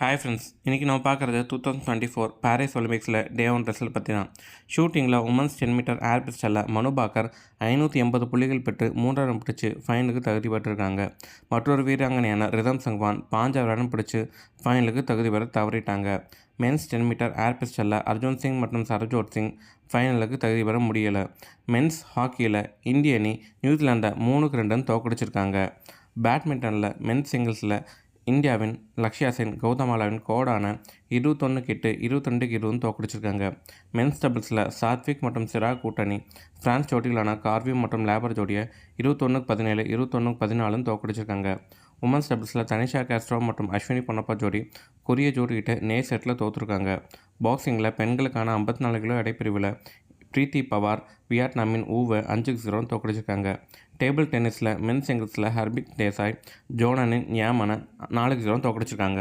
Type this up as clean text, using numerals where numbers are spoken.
Hi friends, இன்றைக்கி நம்ம பார்க்குறது 2024 பாரிஸ் ஒலிம்பிக்ஸில் டே 1 ரிசல்ட் பற்றி தான். ஷூட்டிங்கில் உமன்ஸ் 10 மீட்டர் ஏர் பிஸ்டலில் மனு பாக்கர் 580 புள்ளிகள் பெற்று 3 ரன் பிடிச்சி ஃபைனலுக்கு தகுதி பெற்றிருக்காங்க. மற்றொரு வீராங்கனையான ரிதம் சங்வான் 5 ரன் பிடிச்சி ஃபைனலுக்கு தகுதி பெற தவறிட்டாங்க. மென்ஸ் 10 மீட்டர் ஏர் பிஸ்டலில் அர்ஜுன் சிங் மற்றும் சரஜோத் சிங் ஃபைனலுக்கு தகுதி பெற முடியலை. மென்ஸ் ஹாக்கியில் இந்திய அணி நியூசிலாண்டை 3-2 தோற்கடிச்சிருக்காங்க. பேட்மிண்டனில் மென்ஸ் சிங்கிள்ஸில் இந்தியாவின் லக்ஷ்யா சென் கௌதமாலாவின் கோடான 21-8 22-20 தோற்கடிச்சிருக்காங்க. மென்ஸ் டபுள்ஸில் சாத்விக் மற்றும் சிராக் கூட்டணி பிரான்ஸ் ஜோடிகளான கார்வி மற்றும் லேபர் ஜோடியை 21-17 21-14 தோற்கடிச்சிருக்காங்க. உமன்ஸ் டபுள்ஸில் தனிஷா காஸ்ட்ரோ மற்றும் அஸ்வினி பொன்னப்பா ஜோடி கொரிய ஜோடிகிட்ட நேர் செட்டில் தோற்றுருக்காங்க. பாக்ஸிங்கில் பெண்களுக்கான 54 கிலோ எடைப்பிரிவில் பிரீத்தி பவார் வியட்நாமின் ஊவை 5-0 தோற்கடிச்சிருக்காங்க. டேபிள் டென்னிஸில் மென்ஸ் சிங்கிள்ஸில் ஹர்பிக் தேசாய் ஜோனனின் ஞாமனை 4-0 தோற்கடிச்சிருக்காங்க.